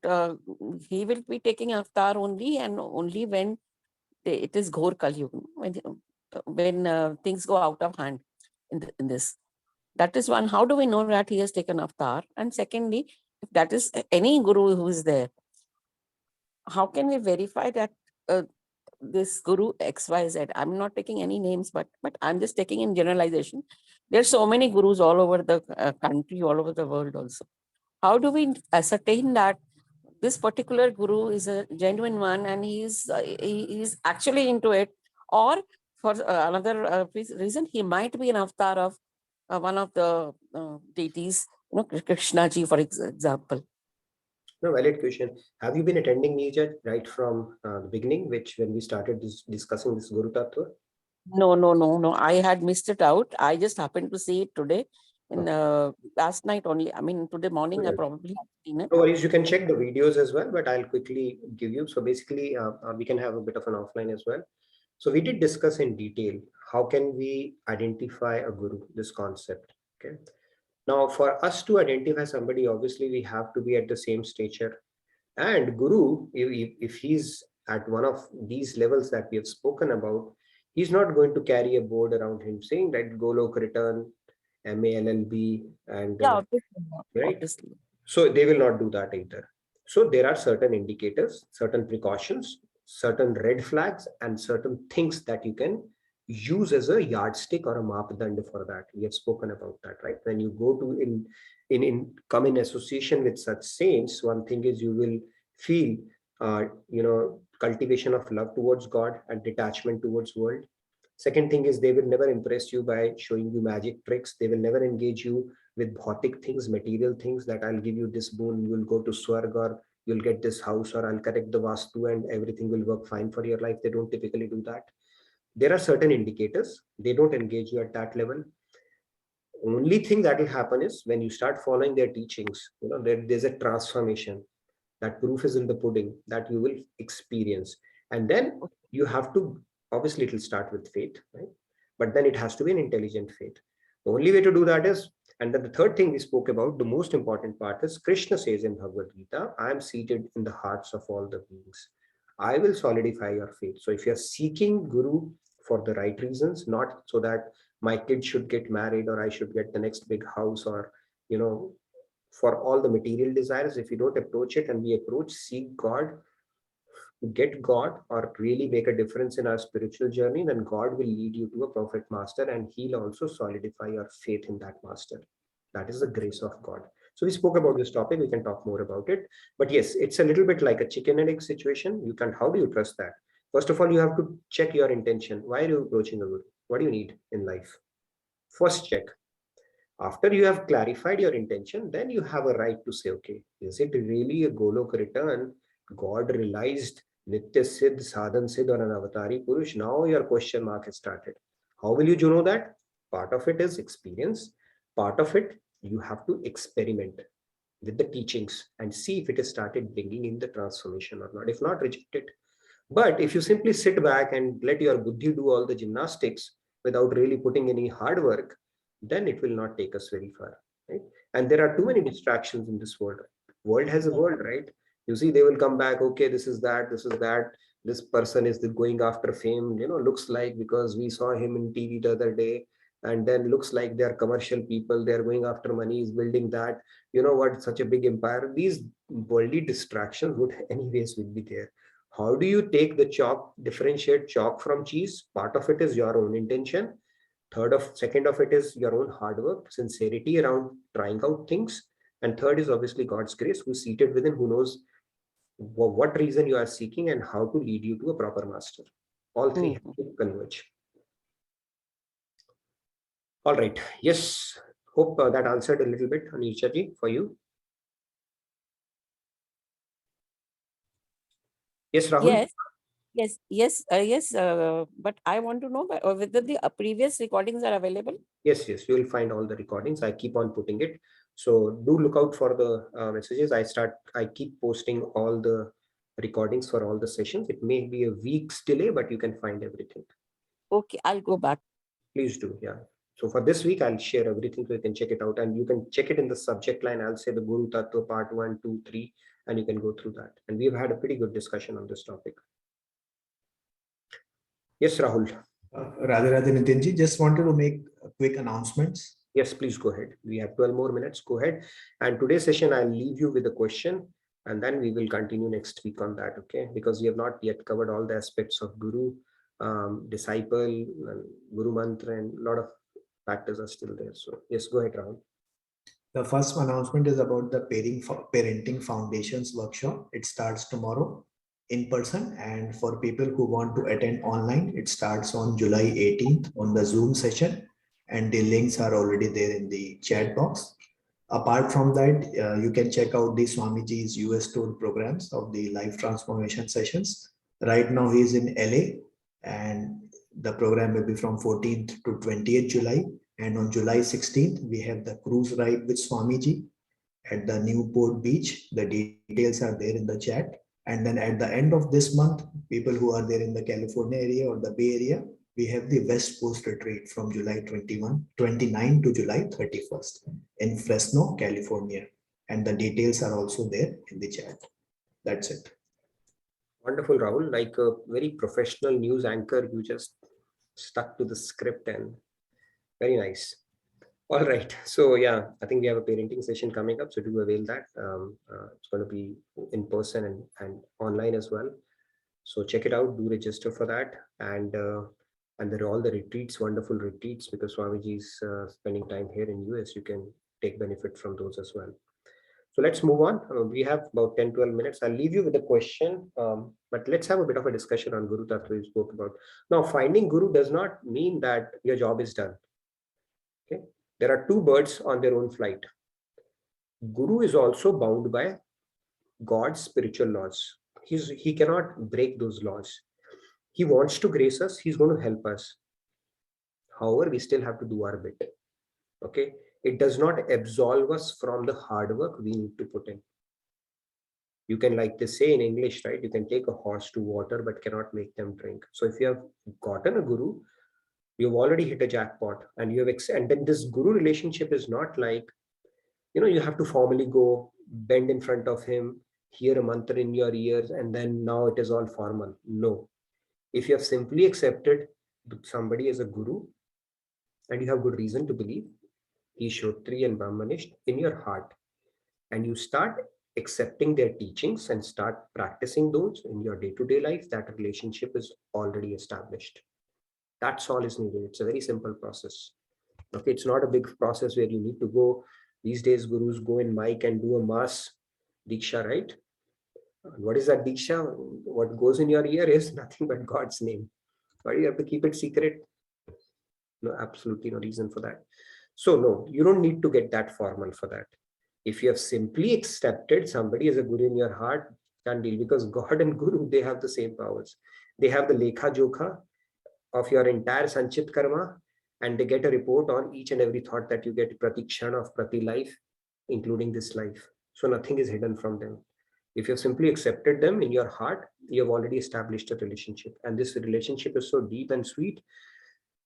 he will be taking avatar only and only when it is Ghor Kali Yuga, when things go out of hand in this. That is one. How do we know that he has taken avatar? And secondly, if that is any guru who is there, how can we verify that this guru XYZ? I'm not taking any names, but I'm just taking in generalization. There's so many gurus all over the country, all over the world also. How do we ascertain that this particular guru is a genuine one and he's actually into it, or for another reason, he might be an avatar of one of the deities, Krishna ji, for example. No, valid question. Have you been attending Neerja right from the beginning, when we started discussing this Guru Tattva? No. I had missed it out. I just happened to see it today. In last night only. I mean, today morning I probably have seen it. No worries, you can check the videos as well, but I'll quickly give you. So basically, we can have a bit of an offline as well. So we did discuss in detail how can we identify a guru, this concept. Okay. Now, for us to identify somebody, obviously we have to be at the same stature. And guru, if he's at one of these levels that we have spoken about, he's not going to carry a board around him saying that Golok return, MALLB, and right. Obviously. So they will not do that either. So there are certain indicators, certain precautions, certain red flags, and certain things that you can use as a yardstick or a mapdand for that. We have spoken about that, right? When you go to come in association with such saints, one thing is you will feel cultivation of love towards God and detachment towards world. Second thing is they will never impress you by showing you magic tricks. They will never engage you with bhautik things, material things, that I'll give you this boon, you'll go to Swarg, or you'll get this house, or I'll correct the Vastu and everything will work fine for your life. They don't typically do that. There are certain indicators. They don't engage you at that level. Only thing that will happen is when you start following their teachings, there's a transformation. That proof is in the pudding that you will experience. And then you have to, obviously it will start with faith, right? But then it has to be an intelligent faith. The only way to do that is, and then the third thing we spoke about, the most important part is Krishna says in Bhagavad Gita, I am seated in the hearts of all the beings. I will solidify your faith. So if you're seeking Guru for the right reasons, not so that my kid should get married or I should get the next big house, or, for all the material desires, if you don't approach it and we approach, seek God, get God, or really make a difference in our spiritual journey, then God will lead you to a perfect master and he'll also solidify your faith in that master. That is the grace of God. So we spoke about this topic. We can talk more about it. But yes, it's a little bit like a chicken and egg situation. How do you trust that? First of all, you have to check your intention. Why are you approaching a guru? What do you need in life? First check. After you have clarified your intention, then you have a right to say, okay, is it really a Golok return? God realized Nitya Siddh, Sadhan Siddh, or an Avatari Purush, now your question mark has started. How will you know that? Part of it is experience. Part of it, you have to experiment with the teachings and see if it has started bringing in the transformation or not. If not, reject it. But if you simply sit back and let your buddhi do all the gymnastics without really putting any hard work, then it will not take us very far. Right? And there are too many distractions in this world. World has a world, right? You see, they will come back, okay, this is that, this is that. This person is going after fame, looks like, because we saw him in TV the other day, and then looks like they're commercial people, they're going after money, is building that, what, such a big empire. These worldly distractions would anyways will be there. How do you take the chalk, differentiate chalk from cheese? Part of it is your own intention. Second of it is your own hard work, sincerity around trying out things. And third is obviously God's grace, who's seated within, who knows what reason you are seeking and how to lead you to a proper master. All three have to converge. All right. Yes. Hope that answered a little bit, Anisha ji, for you. Yes, Rahul. Yes. But I want to know whether the previous recordings are available. Yes, you will find all the recordings. I keep on putting it. So do look out for the messages. I keep posting all the recordings for all the sessions. It may be a week's delay, but you can find everything. Okay, I'll go back. Please do, yeah. So for this week, I'll share everything so you can check it out, and you can check it in the subject line. I'll say the Guru Tattva part 1, 2, 3, and you can go through that. And we've had a pretty good discussion on this topic. Yes, Rahul. Radhe Radhe Nitinji, just wanted to make quick announcements. Yes, please go ahead. We have 12 more minutes. Go ahead. And today's session, I'll leave you with a question, and then we will continue next week on that, okay? Because we have not yet covered all the aspects of Guru, disciple, Guru Mantra, and a lot of factors are still there. So yes, go ahead, Rahul. The first announcement is about the Parenting Foundations workshop. It starts tomorrow in person, and for people who want to attend online, it starts on July 18th on the Zoom session, and the links are already there in the chat box. Apart from that, you can check out the Swamiji's US tour programs of the life transformation sessions. Right now he is in LA, and the program will be from 14th to 20th July. And on July 16th, we have the cruise ride with Swamiji at the Newport Beach. The details are there in the chat. And then at the end of this month, people who are there in the California area or the Bay Area, we have the West Coast retreat from July 29 to July 31st in Fresno, California. And the details are also there in the chat. That's it. Wonderful, Rahul. Like a very professional news anchor, you just stuck to the script, and very nice. All right. So yeah, I think we have a parenting session coming up. So do avail that. It's going to be in person and online as well. So check it out. Do register for that. And there are all the retreats, wonderful retreats, because Swamiji is spending time here in US. You can take benefit from those as well. So let's move on. We have about 10-12 minutes. I'll leave you with a question, but let's have a bit of a discussion on Guru Tattva we spoke about. Now, finding Guru does not mean that your job is done. Okay, there are two birds on their own flight. Guru is also bound by God's spiritual laws. He cannot break those laws. He wants to grace us. He's going to help us. However, we still have to do our bit. Okay, it does not absolve us from the hard work we need to put in. You can, like they say in English, right? You can take a horse to water, but cannot make them drink. So if you have gotten a Guru, you've already hit a jackpot, and and then this Guru relationship is not like, you have to formally go bend in front of him, hear a mantra in your ears, and then now it is all formal. No. If you have simply accepted somebody as a Guru, and you have good reason to believe he is Shrotri and Brahmanisht in your heart, and you start accepting their teachings and start practicing those in your day-to-day life, that relationship is already established. That's all is needed. It's a very simple process. Okay, it's not a big process where you need to go. These days, gurus go in mic and do a mass diksha, right? What is that diksha? What goes in your ear is nothing but God's name. Why do you have to keep it secret? No, absolutely no reason for that. So no, you don't need to get that formal for that. If you have simply accepted somebody as a guru in your heart, Can't deal, because God and Guru, they have the same powers. They have the Lekha Jokha of your entire Sanchit Karma, and they get a report on each and every thought that you get prati kshana of prati life, including this life. So nothing is hidden from them. If you've simply accepted them in your heart, you have already established a relationship. And this relationship is so deep and sweet,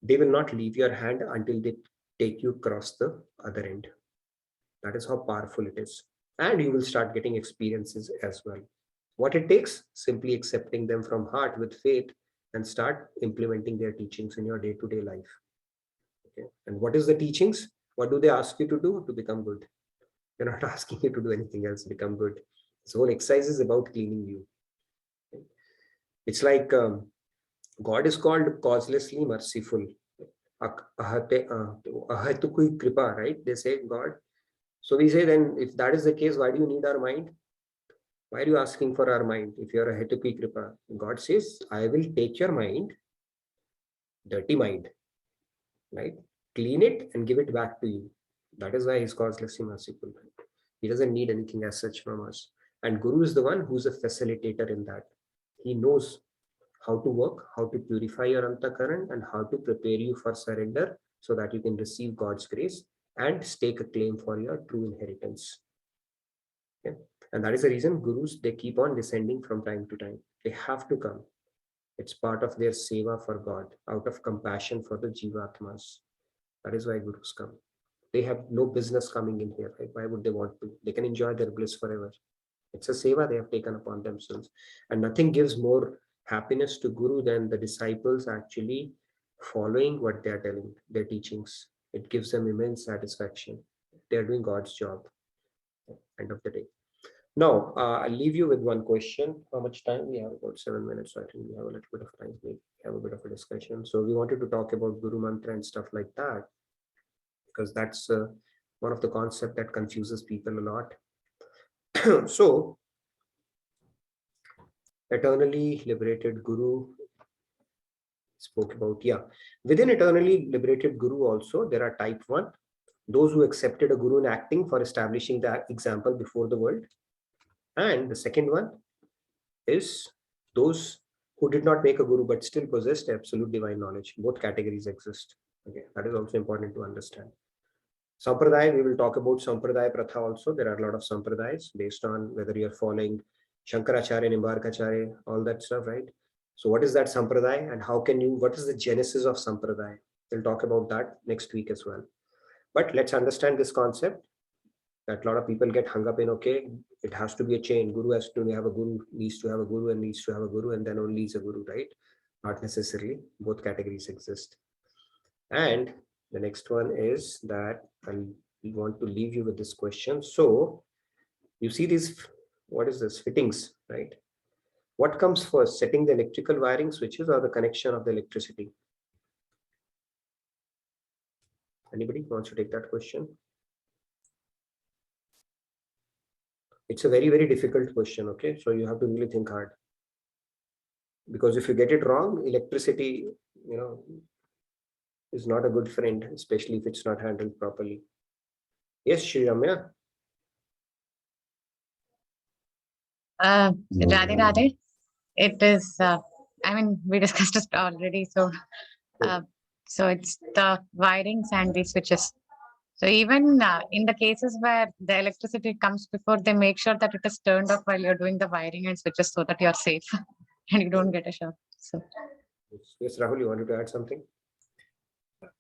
they will not leave your hand until they take you across the other end. That is how powerful it is. And you will start getting experiences as well. What it takes, simply accepting them from heart with faith and start implementing their teachings in your day-to-day life. Okay. And what is the teachings? What do they ask you to do? To become good. They're not asking you to do anything else, become good. This whole exercise is about cleaning you. Okay. It's like God is called causelessly merciful. Ahatukui kripa, right? They say God. So we say, then if that is the case, why do you need our mind? Why are you asking for our mind if you are a Hetuki Kripa? God says, I will take your mind, dirty mind, right? Clean it and give it back to you. That is why he's causelessly merciful. He doesn't need anything as such from us. And Guru is the one who's a facilitator in that. He knows how to work, how to purify your antakaran, and how to prepare you for surrender so that you can receive God's grace and stake a claim for your true inheritance. Okay? And that is the reason Gurus, they keep on descending from time to time. They have to come. It's part of their seva for God, out of compassion for the Jivatmas. That is why Gurus come. They have no business coming in here, right? Why would they want to? They can enjoy their bliss forever. It's a seva they have taken upon themselves. And nothing gives more happiness to Guru than the disciples actually following what they are telling, their teachings. It gives them immense satisfaction. They are doing God's job. End of the day. Now, I'll leave you with one question. How much time? We have about 7 minutes. So I think we have a little bit of time. We have a bit of a discussion. So we wanted to talk about Guru Mantra and stuff like that, because that's one of the concepts that confuses people a lot. So, eternally liberated Guru spoke about, yeah. Within eternally liberated Guru also, there are type 1, those who accepted a Guru in acting for establishing the example before the world. And the second one is those who did not make a Guru but still possessed absolute divine knowledge. Both categories exist. Okay, that is also important to understand. Sampradaya, we will talk about Sampradaya Pratha also. There are a lot of Sampradayas based on whether you're following Shankaracharya, Nimbarkacharya, all that stuff, right? So what is that Sampradaya and how can you, what is the genesis of Sampradaya? We'll talk about that next week as well. But let's understand this concept that a lot of people get hung up in, okay, it has to be a chain. Guru has to have a Guru, needs to have a Guru, and needs to have a Guru, and then only is a Guru, right? Not necessarily. Both categories exist. And the next one is that we want to leave you with this question. So you see these, what is this? Fittings, right? What comes first, setting the electrical wiring switches or the connection of the electricity? Anybody wants to take that question? It's a very, very difficult question, okay? So you have to really think hard. Because if you get it wrong, electricity, is not a good friend, especially if it's not handled properly. Yes, Shri Ramya? Radhe Radhe. It is, I mean, we discussed it already. So, so it's the wirings and the switches. So even in the cases where the electricity comes before, they make sure that it is turned off while you're doing the wiring and switches so that you're safe and you don't get a shock. So. Yes, Rahul, you wanted to add something?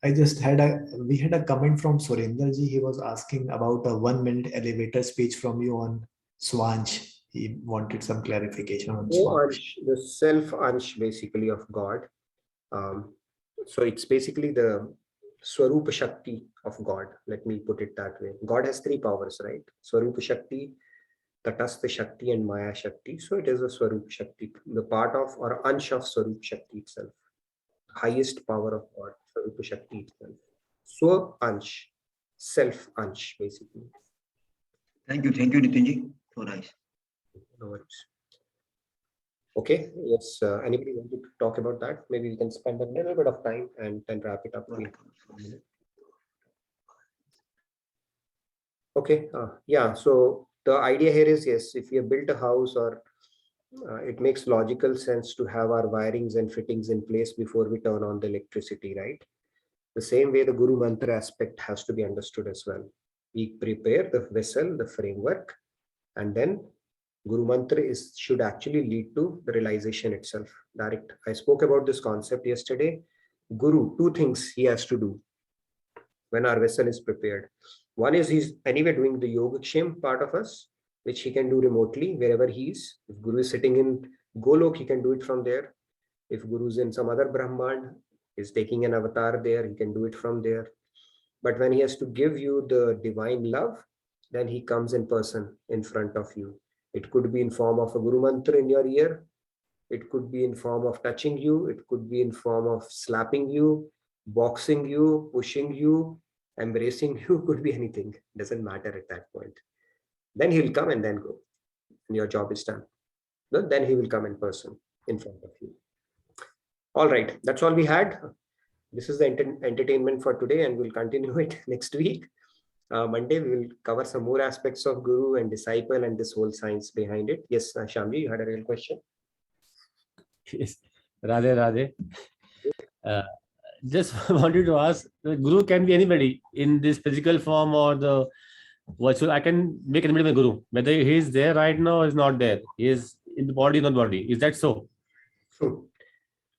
We had a comment from Surendraji. He was asking about a 1-minute elevator speech from you on Swanch. He wanted some clarification on Swanch. The self-ansh basically of God. So it's basically the Swarupa Shakti of God. Let me put it that way. God has 3 powers, right? Swarupa Shakti, Tatastha Shakti, and Maya Shakti. So it is a Swarupa Shakti, the part of or ansh of Swarupa Shakti itself. Highest power of God, Swarupa Shakti itself. Swa ansh, self ansh, basically. Thank you, Nitinji. So nice. No worries. Okay, yes. Anybody want to talk about that? Maybe we can spend a little bit of time and then wrap it up. Okay, yeah. So the idea here is, yes, if you have built a house or it makes logical sense to have our wirings and fittings in place before we turn on the electricity, right? The same way the Guru Mantra aspect has to be understood as well. We prepare the vessel, the framework, and then Guru Mantra should actually lead to the realization itself. Direct. I spoke about this concept yesterday. Guru, two things he has to do when our vessel is prepared. One is he's anyway doing the Yogaksham part of us, which he can do remotely wherever he is. If Guru is sitting in Golok, he can do it from there. If Guru is in some other Brahmand, is taking an avatar there, he can do it from there. But when he has to give you the divine love, then he comes in person in front of you. It could be in form of a Guru Mantra in your ear. It could be in form of touching you. It could be in form of slapping you, boxing you, pushing you, embracing you. Could be anything. Doesn't matter at that point. Then he'll come and then go. And your job is done. Then he will come in person in front of you. All right. That's all we had. This is the entertainment for today, and we'll continue it next week. Monday, we will cover some more aspects of Guru and disciple and this whole science behind it. Yes, Shyamji, you had a real question? Yes. Radhe, Radhe. Just wanted to ask, the Guru can be anybody in this physical form or the virtual. I can make anybody my Guru, whether he is there right now or is not there. He is in the body, not body. Is that so?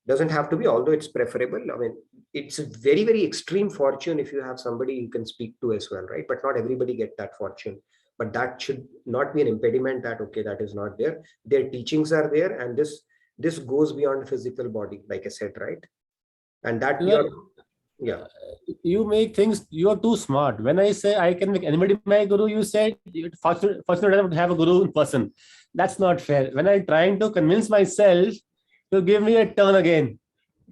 Doesn't have to be, although it's preferable. I mean, it's a very, very extreme fortune if you have somebody you can speak to as well, right? But not everybody get that fortune. But that should not be an impediment that, okay, that is not there. Their teachings are there, and this goes beyond physical body, like I said, right? And that yeah. You make things, you are too smart. When I say I can make anybody my Guru, you said fortunate enough to have a Guru in person. That's not fair. When I'm trying to convince myself to give me a turn again,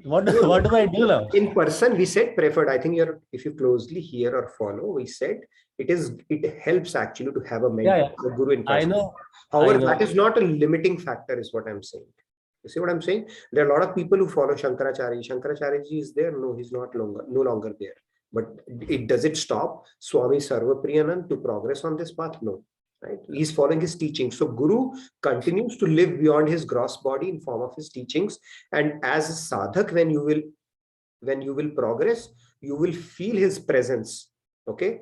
what do I do now? In person, we said preferred. I think if you closely hear or follow, we said it helps actually to have a mentor, a Guru in person. I know. However, that is not a limiting factor, is what I'm saying. You see what I'm saying? There are a lot of people who follow Shankaracharya. Shankaracharya ji is there. No, he's no longer there. But does it stop Swami Sarvapriyanand to progress on this path? No. Right? He's following his teachings. So Guru continues to live beyond his gross body in form of his teachings. And as a sadhak, when you will progress, you will feel his presence. Okay?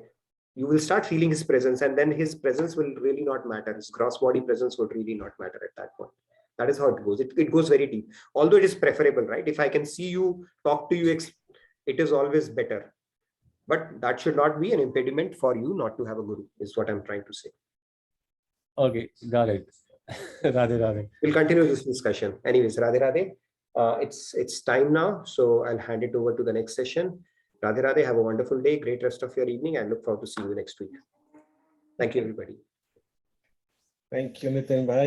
You will start feeling his presence, and then his presence will really not matter. His gross body presence would really not matter at that point. That is how it goes. It goes very deep. Although it is preferable, right? If I can see you, talk to you, it is always better. But that should not be an impediment for you not to have a Guru, is what I'm trying to say. Okay, got it. Radhe, Radhe. We'll continue this discussion. Anyways, Radhe, Radhe. It's time now, so I'll hand it over to the next session. Radhe, Radhe. Have a wonderful day. Great rest of your evening. I look forward to seeing you next week. Thank you, everybody. Thank you, Nitin bhai.